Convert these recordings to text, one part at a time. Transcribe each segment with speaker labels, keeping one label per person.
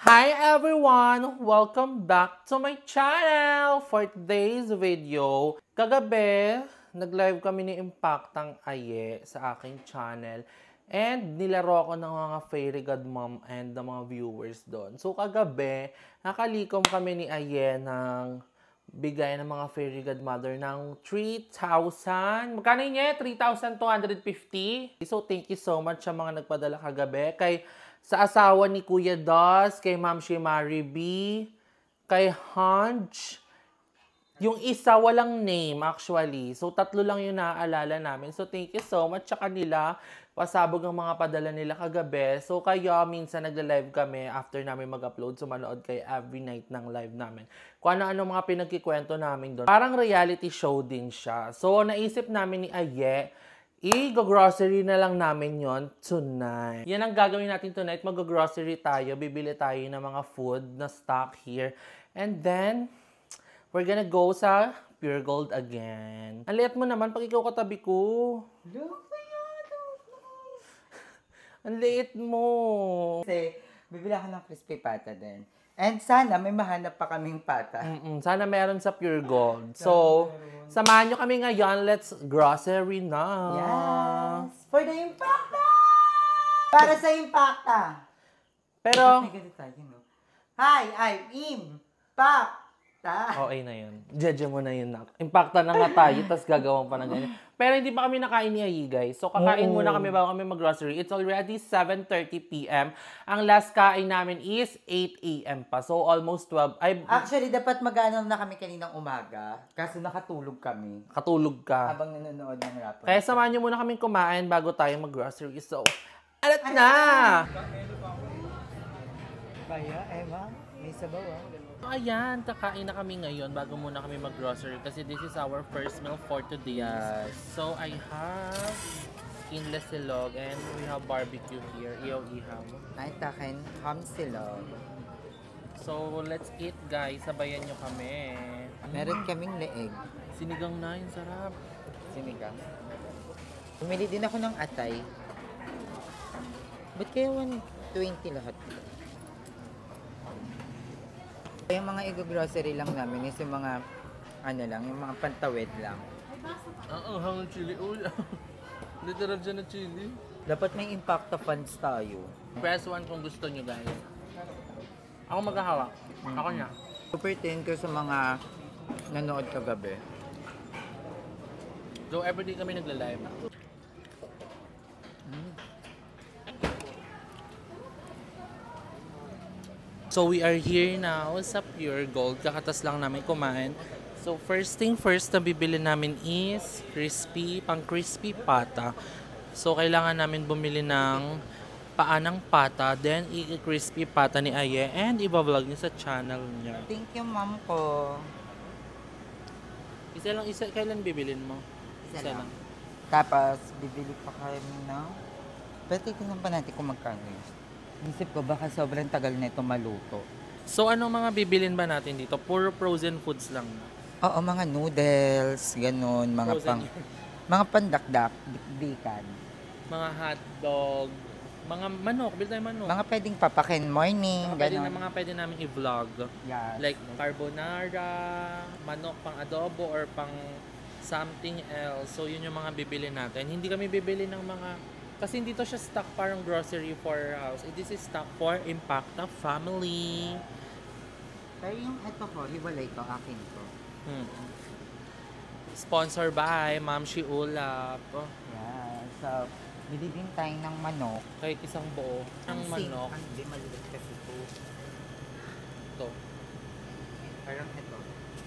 Speaker 1: Hi everyone! Welcome back to my channel! For today's video, kagabi, nag-live kami ni Impactang Aye sa aking channel. And nilaro ko ng mga fairy godmom and ng mga viewers doon. So kagabi, nakalikom kami ni Aye ng bigay ng mga fairy godmother ng 3,000. Magkano yun? 3,250. So thank you so much sa mga nagpadala kagabi. Sa asawa ni Kuya Dos, kay Ma'am Shimari B, kay Hunch. Yung isa, walang name actually. So, tatlo lang yung naaalala namin. So, thank you so much sa kanila. Pasabog ang mga padala nila kagabi. So, kaya minsan nagla-live kami after namin mag-upload. So, manood kayo every night ng live namin. Kung ano-ano mga pinagkikwento namin doon. Parang reality show din siya. So, naisip namin ni Aye, i-grocery na lang namin yon tonight. Yan ang gagawin natin tonight. Mag-grocery tayo. Bibili tayo ng mga food na stock here. And then, we're gonna go sa Pure Gold again. Ang liit mo naman pag ikaw katabi ko. Ang liit mo.
Speaker 2: Kasi, bibili ako ng crispy pata din. And sana may mahanap pa kaming pata.
Speaker 1: Sana meron sa Pure Gold. So, samahan nyo kami ngayon. Let's grocery na.
Speaker 2: Yes! For the Impacta! Para sa Impacta!
Speaker 1: Pero,
Speaker 2: Hi, I'm Impacta!
Speaker 1: okay na yun. Judge mo na yun. Impacta na nga tayo, tapos gagawin pa ng ganyan. Pero hindi pa kami nakain ni Aye, guys. So, kakain muna kami bago kami mag-grocery. It's already 7:30 p.m. Ang last kain namin is 8 a.m. pa. So, almost 12.
Speaker 2: Actually, dapat mag-ano na kami kaninang umaga. Kaso nakatulog kami.
Speaker 1: Katulog ka.
Speaker 2: Habang nanonood ng rap.
Speaker 1: Kaya samahan nyo muna kaming kumain bago tayo mag-grocery. So, alat na!
Speaker 2: Baya, Emma, may sabaw
Speaker 1: So, ayan, kakain na kami ngayon bago muna kami mag-grocery kasi this is our first meal for today.
Speaker 2: Yes.
Speaker 1: So, I have skinless silog and we have barbecue here. Ihaw-ihaw.
Speaker 2: Ay, takin, ham silog.
Speaker 1: So, let's eat, guys. Sabayan nyo kami.
Speaker 2: Meron kaming leeg.
Speaker 1: Sinigang na yun. Sarap.
Speaker 2: Sinigang. Bumili din ako ng atay. Ba't kaya 120 lahat? Yung mga i-grocery lang namin is yung mga, ano lang, yung mga pantawid lang.
Speaker 1: Ang hang ng chili oil. Literal dyan na chili.
Speaker 2: Dapat may Impacta funds tayo.
Speaker 1: Press 1 kung gusto nyo, guys. Ako maghahawak. Ako na.
Speaker 2: Super thank you sa mga nanood kagabi.
Speaker 1: So, everyday kami nagla-live. So, we are here now sa Pure Gold. Kakatas lang namin kumain. So, first thing first na bibili namin is pang-crispy pata. So, kailangan namin bumili ng paanang pata. Then, i-crispy pata ni Aye. And, iba-vlog niya sa channel niya.
Speaker 2: Thank you, ma'am ko.
Speaker 1: Isa. Kailan bibilin mo?
Speaker 2: Isa lang. Tapos, bibili pa kami na. Pero tignan pa natin kung magkano yun. Isip ko, baka sobrang tagal na ito maluto.
Speaker 1: So, anong mga bibilin ba natin dito? Puro frozen foods lang.
Speaker 2: Oo, mga noodles, ganun, mga pandakdak, dikdikan.
Speaker 1: Mga hotdog, mga manok, bilhin tayo manok.
Speaker 2: Mga pwedeng papakin morning,
Speaker 1: Mga pwede namin i-vlog.
Speaker 2: Yes.
Speaker 1: Like carbonara, manok pang adobo or pang something else. So, yun yung mga bibili natin. Hindi kami bibili ng mga... Kasi dito siya stock parang grocery for house. This is stock for Impacta family.
Speaker 2: Pero yung ito po, hiwalay to, akin to.
Speaker 1: Sponsor by Ma'am Shiulap.
Speaker 2: Yeah, so, bili din tayo ng manok.
Speaker 1: Kahit isang buo. Ang manok.
Speaker 2: Hindi, maliit kasi ito.
Speaker 1: Ito.
Speaker 2: Parang ito.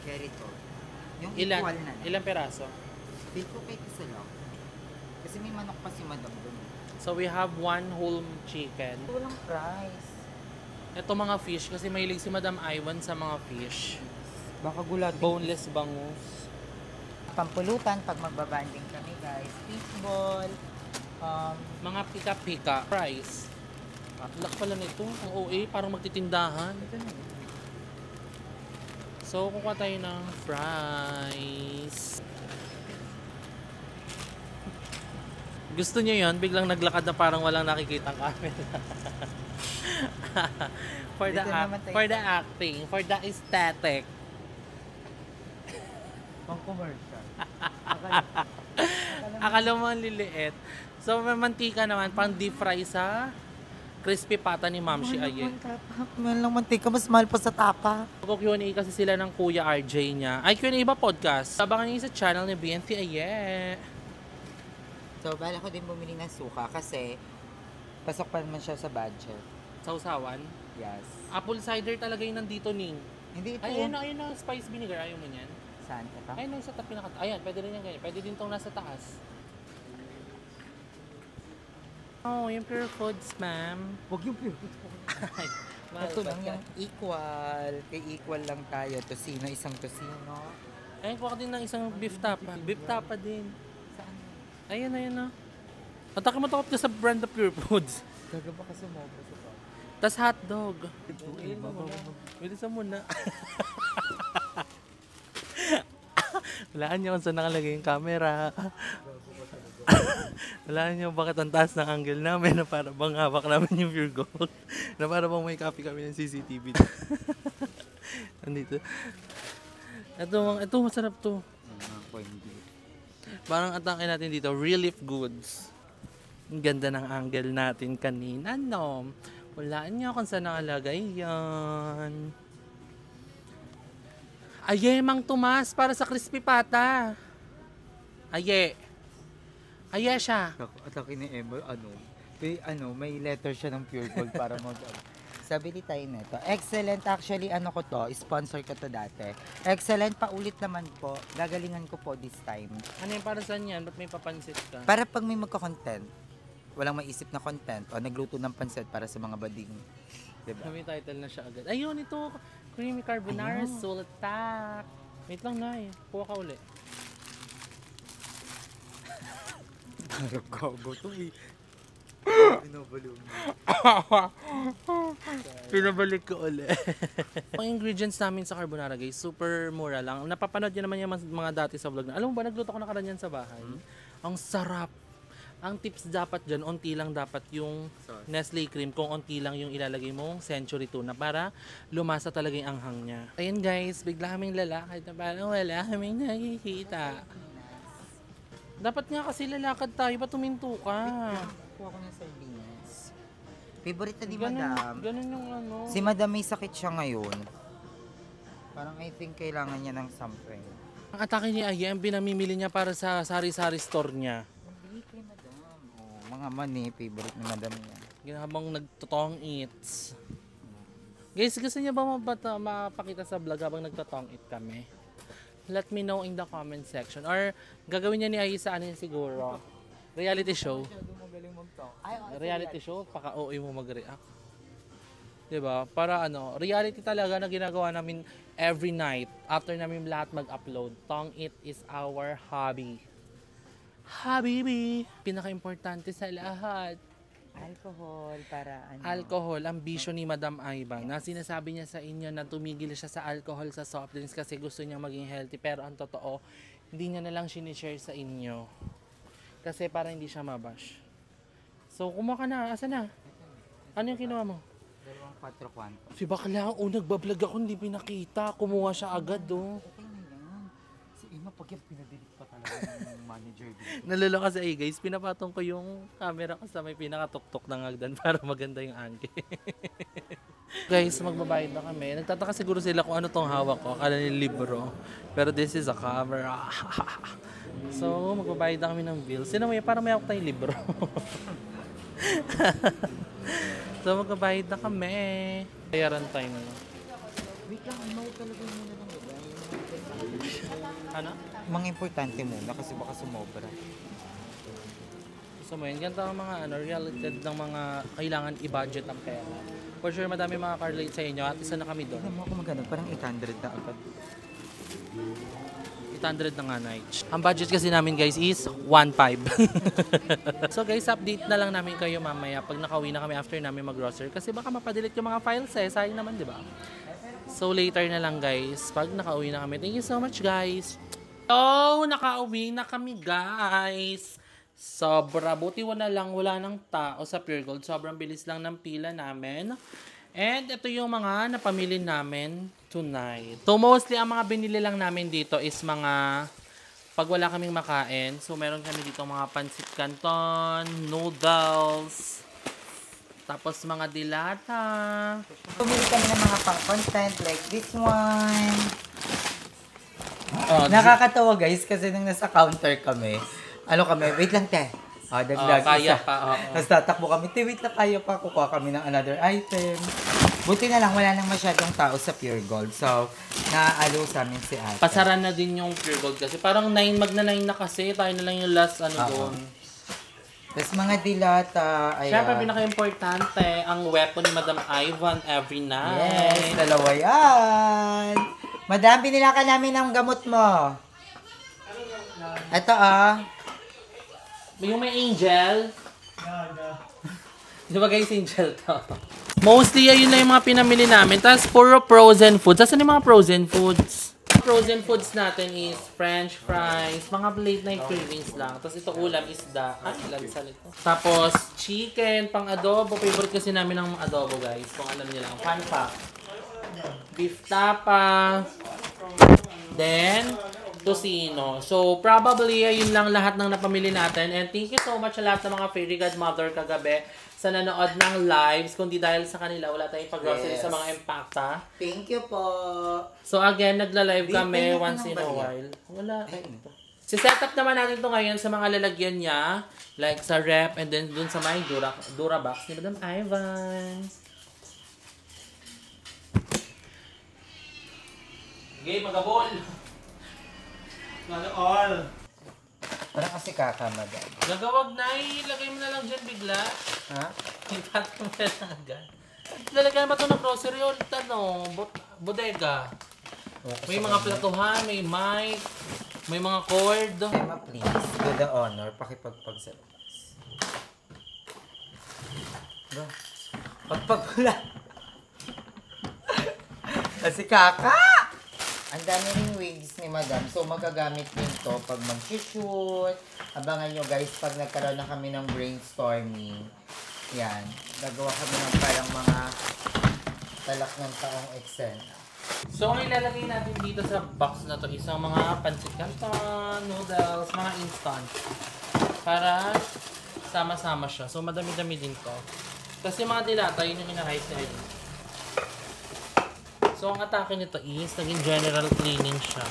Speaker 2: Carry to. Yung
Speaker 1: Ilan?
Speaker 2: equal na.
Speaker 1: Ilang peraso?
Speaker 2: Bill ko kay isa lang. Kasi may manok pa si madam doon.
Speaker 1: So we have one whole chicken.
Speaker 2: Walang price.
Speaker 1: Ito mga fish kasi mahilig si Madam Iwan sa mga fish.
Speaker 2: Baka gulat.
Speaker 1: Boneless bangus.
Speaker 2: Pampulutan pag magbabanding kami guys. Fishball.
Speaker 1: Mga pika-pika. Price. Lak pala nito. Ang OA, parang magtitindahan. So kukuha tayo ng fries. Gusto niyo yon? Biglang naglakad na parang walang nakikitang camera. For the
Speaker 2: Dito naman tayo
Speaker 1: for the
Speaker 2: sa-
Speaker 1: acting, for the aesthetic.
Speaker 2: Pang commercial.
Speaker 1: Akala mo ang liliit. So, may mantika naman, pang deep fry sa crispy pata ni Ma'am Shi Aye.
Speaker 2: Mahal lang mantika, mas mahal pa sa tapa.
Speaker 1: Mag-Q&A kasi sila ng Kuya RJ niya. Ay, Q&A ba podcast? Abangan niyo sa channel ni BNT Aye.
Speaker 2: So, bala ko din bumili ng suka kasi pasok pa naman siya sa budget.
Speaker 1: Sausawan.
Speaker 2: Yes.
Speaker 1: Apple cider talaga yung nandito, Ning.
Speaker 2: Hindi ito.
Speaker 1: Ayun na, spice vinegar. Ayaw mo niyan.
Speaker 2: Saan? Ito?
Speaker 1: Ayun na, sa tabi na ayan, pwede rin yan ganyan. Pwede din tong nasa taas. Oh, yung Pure Foods, ma'am.
Speaker 2: Huwag yung pure foods po.
Speaker 1: Ay, mahal
Speaker 2: Ito
Speaker 1: pa
Speaker 2: lang
Speaker 1: siya.
Speaker 2: yung equal. Kay equal lang tayo. Tosino, isang tosino.
Speaker 1: Ayun, kuha ka din ng isang beef tapa. Beef tapa din.
Speaker 2: Saan?
Speaker 1: Ayun, ayun na. Atake mo takot ka sa brand of Pure Foods.
Speaker 2: Gaga ba kasi sumobra sa pa?
Speaker 1: Tas hotdog. Bilisan mo na. Walaan niyo kung saan nakalagay yung camera. Walaan niyo bakit ang taas ng angle namin na para bang hawak namin yung pure gold. Na para bang may copy kami ng CCTV. Andito. Ito masarap to.
Speaker 2: Ako hindi.
Speaker 1: Parang atake natin dito, Relief Goods. Ang ganda ng angle natin kanina, no? Walaan niyo kung saan nakalagay yan. Aye, Mang Tomas, para sa crispy pata. Aye. Aye siya.
Speaker 2: Atake ni Emma, may letter siya ng pure gold para mag Sabi ni tayo nito. Excellent. Actually, ko to. Sponsor ko to dati. Excellent. Paulit naman po. Gagalingan ko po this time.
Speaker 1: Ano yung para saan yan? Ba't may papansit ka?
Speaker 2: Para pag may magka-content, walang maisip na content o nagluto ng pansit para sa mga bading. Diba?
Speaker 1: May title na siya agad. Ayun, ito. Creamy carbonara,
Speaker 2: Ayun.
Speaker 1: sultak. Wait lang na eh. Kuha ka uli.
Speaker 2: Parang gago to eh. Binabalo mo.
Speaker 1: Pinabalik ko uli. Ang ingredients namin sa carbonara guys, super mura lang. Napapanood nyo naman yung mga dati sa vlog na. Alam mo ba, nagluto ko na karanyan sa bahay. Ang sarap. Ang tips dapat dyan, onti lang dapat yung
Speaker 2: Sauce.
Speaker 1: Nestle cream. Kung onti lang yung ilalagay mong Century Tuna para lumasa talaga yung anghang niya. Ayan guys, bigla kaming lalakad na parang wala kaming nakikita. Dapat nga kasi lalakad tayo, ba't tuminto ka?
Speaker 2: Kuha ko ng sardinas. Favorite na ni Madam.
Speaker 1: Ganun yung ano.
Speaker 2: Si Madam may sakit siya ngayon. Parang I think kailangan niya ng something.
Speaker 1: Ang atake ni Aye, ang pinamimili niya para sa sari-sari store niya.
Speaker 2: Hindi kay Madam. Oh, mga mani, favorite ni Madam niya.
Speaker 1: Habang nagtotong eats. Guys, gusto niyo ba mapakita sa vlog habang nagtotong eat kami? Let me know in the comment section. Or gagawin niya ni Aye sa ano siguro. Reality show.
Speaker 2: Magaling mag-talk.
Speaker 1: Reality show, paka-OA mo mag-react. Diba? Para ano, reality talaga na ginagawa namin every night after namin lahat mag-upload. Tong It is our hobby. Habibi! Pinaka-importante sa lahat.
Speaker 2: Alcohol para ano.
Speaker 1: Alcohol, ang bisyo ni Madam Aiba na sinasabi niya sa inyo na tumigil siya sa alcohol sa soft drinks kasi gusto niya maging healthy. Pero ang totoo, hindi niya na lang sinishare sa inyo. Kasi para hindi siya mabash. So, kumuha ka na. Asa na? Ano yung kinuha mo?
Speaker 2: Dalawang 4 kwanto.
Speaker 1: Si bakla, nagbablog ako, hindi pinakita. Kumuha siya agad, oh.
Speaker 2: Okay na yan. Si Emma, pag yung pinadelete pa talaga ng manager dito.
Speaker 1: Nalala kasi ay guys, pinapatong ko yung camera ko sa may pinakatuktok ng hagdan para maganda yung angle. Guys, magbabayad na kami. Nagtataka siguro sila kung ano tong hawak ko. Akala nila libro. Pero this is a camera. So, magbabayad na kami ng bills. Sino may, para may hawak tayong libro. So, magbabayad na kami. Bayaran time na.
Speaker 2: Wait lang, ano talaga muna ng bagay?
Speaker 1: Ano?
Speaker 2: Mga importante muna kasi baka sumobra.
Speaker 1: So, mo yun. Ganito ang mga related ng mga kailangan i-budget ang pera. For sure, madami mga car-relate sa inyo at isa na kami doon.
Speaker 2: Alam mo ako magano, parang 800 na agad.
Speaker 1: 800 na nga night. Ang budget kasi namin guys is 1.5. So guys, update na lang namin kayo mamaya pag nakauwi na kami after namin mag-grocery. Kasi baka mapadelete yung mga files eh. Sayang naman, di ba? So later na lang guys, pag nakauwi na kami. Thank you so much guys. Oh, nakauwi na kami guys. Sobra. Buti wala nang tao sa Pure Gold. Sobrang bilis lang ng pila namin. And ito yung mga napamili namin tonight. So mostly ang mga binili lang namin dito is mga pag wala kaming makain. So meron kami dito mga pancit canton, noodles, tapos mga dilata.
Speaker 2: Pumili kami ng mga pang-content like this one. Nakakatawa guys kasi nung nasa counter kami, wait lang te. Dagdag
Speaker 1: kaya
Speaker 2: isa.
Speaker 1: pa.
Speaker 2: Tapos tatakbo kami, te, wait lang, kaya pa. Kukuha kami ng another item. Buti na lang, wala nang masyadong tao sa Pure Gold. So, naalo sa amin si ate.
Speaker 1: Pasara na din yung Pure Gold kasi parang 9, magna 9 na kasi. Tayo na lang yung last doon.
Speaker 2: Tapos mga dilata, ayan.
Speaker 1: Siyempre, pinaka-importante, ang weapon ni Madam Ivan every night.
Speaker 2: Yes, dalawa yan. Madam, binila ka namin ng gamot mo. Ito
Speaker 1: Yung may angel. Di ba guys, angel to? Mostly, ayun na yung mga pinamili namin. Tapos, puro frozen foods. Asan yung mga frozen foods? Frozen foods natin is french fries, mga late night cravings lang. Tapos ito ulam, isda. Lansa nito. Tapos, chicken, pang adobo. Favorite kasi namin ng adobo guys. Kung alam niyo lang. Fun fact. Beef tapa. Then, tocino. So, probably, ayun lang lahat ng napamili natin. And thank you so much sa lahat ng mga fairy godmother kagabi sa nanood ng lives. Kundi dahil sa kanila, wala tayong pag-grocery sa mga Impacta.
Speaker 2: Thank you po.
Speaker 1: So, again, nagla-live kami once in a while. Wala. Si-set up naman natin to ngayon sa mga lalagyan niya. Like sa rep and then dun sa may Durabox ni Madam Ivan. Okay, magabol!
Speaker 3: All.
Speaker 2: Parang kasi madam.
Speaker 1: Gagawag na, ilagay mo na lang dyan bigla.
Speaker 2: Ha?
Speaker 1: Ipato mo na lang agad. Lalagyan ba ito ng grocery o bodega? May mga platuhan, may mic, may mga cord.
Speaker 2: Emma, please, do the honor, pakipagpag sa labas. Pagpagpula. Kasi kaka! Ang dami ring wigs ni madam. So, magagamit din to pag mag-shoot. Abangan nyo guys, pag nagkaroon na kami ng brainstorming. Yan. Gagawa kami ng parang mga talak ng taong eksena.
Speaker 1: So, ang ilalagay natin dito sa box na to is ang mga pancit canton, noodles, mga instant. Para sama-sama siya. So, madami-dami din to. Kasi mga dilata, yun yung ina-rice na yun. So, ang atake nito is, naging general cleaning siya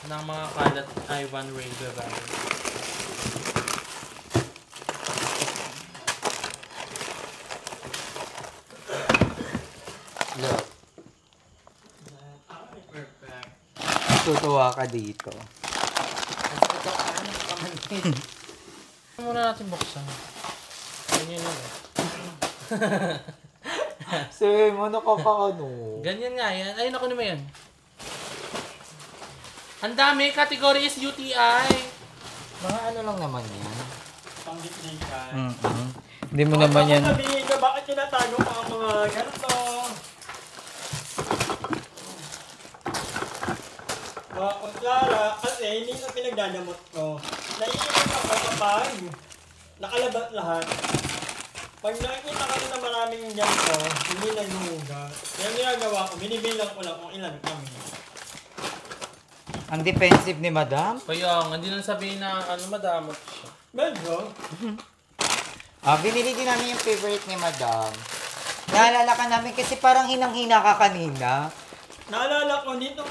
Speaker 1: ng mga kalat Ivan Radio Valley.
Speaker 2: Look. Tutuwa ka dito.
Speaker 1: Muna natin buksan. Ganyan yun eh.
Speaker 2: Say, mo ka pa ano?
Speaker 1: Ganyan nga yan. Ayun ako naman yan. Ang dami. Category is UTI.
Speaker 2: Mga ano lang naman yan.
Speaker 3: Panggit din ka.
Speaker 2: Hindi mo naman yan.
Speaker 3: Sabihin ka, bakit tinatago pa ang mga ganito? Mga kunsara, kasi hindi na pinagdadamot ko. Naiinis ako kapag nakalabat lahat. Pag nakikita ka na maraming ganito, hindi naghuhuga. Kaya ginagawa ko, binibilang ko lang kung ilan kami.
Speaker 2: Ang defensive ni madam?
Speaker 1: Kaya, hindi lang sabihin na madamot siya.
Speaker 3: Medyo.
Speaker 2: Binili din namin yung favorite ni madam. Naalala ka namin kasi parang hinang-hina ka kanina.
Speaker 3: Naalala ko, dito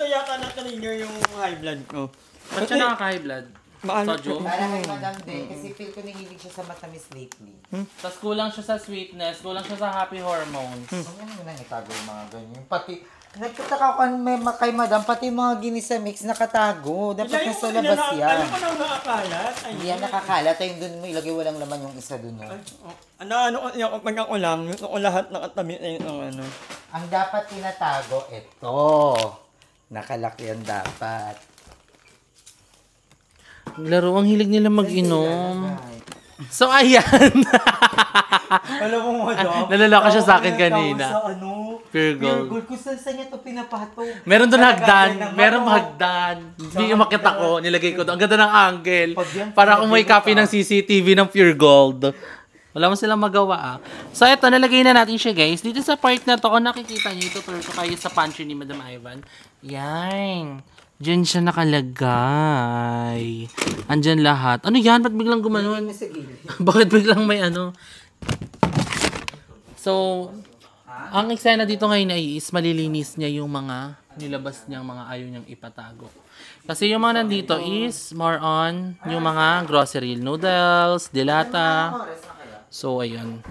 Speaker 3: yata na-trigger yung high blood ko.
Speaker 1: Ba't siya nakaka-high blood? Soju?
Speaker 2: Para kay madam din, kasi feel ko nahilig siya sa matamis lately.
Speaker 1: Tapos kulang siya sa sweetness, kulang siya sa happy hormones.
Speaker 2: Ano mo nang itago yung mga ganyan? Pati, nagkita ka kay madam, pati yung mga ginisa mix nakatago. Dapat nasa labas yan.
Speaker 3: Ano ko nang nakakalat?
Speaker 2: Hindi yan nakakalat. Ayun dun mo ilagay, walang laman yung isa dun.
Speaker 3: Pag ako lang, gusto ko lahat nakatabi na yung ano.
Speaker 2: Ang dapat tinatago, ito. Nakalaki yan dapat.
Speaker 1: Laro, ang hilig nila mag-inom. So, ayan.
Speaker 2: Alam mo, madam.
Speaker 1: Nalalaka siya sa akin kanina.
Speaker 2: Sa
Speaker 1: Pure
Speaker 2: Pure
Speaker 1: Gold.
Speaker 2: Gold. Kung saan niya ito pinapatog.
Speaker 1: Meron doon hagdan.
Speaker 2: Ng
Speaker 1: Meron
Speaker 2: manok.
Speaker 1: hagdan. Hindi umakit ako. Nilagay ko doon. Ang ganda ng angle.
Speaker 2: Pag yan,
Speaker 1: Para kung may
Speaker 2: pinagay
Speaker 1: copy
Speaker 2: ka.
Speaker 1: ng CCTV ng Pure Gold. Wala mo silang magawa So, eto, nalagay na natin siya, guys. Dito sa part na to, kung nakikita niyo, ito ko kayo sa pantry ni Madam Ivan. Yan. Diyan siya nakalagay. Andyan lahat. Ano yan? Ba't biglang gumanon? Bakit biglang may ano? So, ang eksena dito ngayon ay is malilinis niya yung mga nilabas niyang mga ayaw niyang ipatago. Kasi yung mga nandito is more on yung mga grocery noodles, dilata. So, ayun.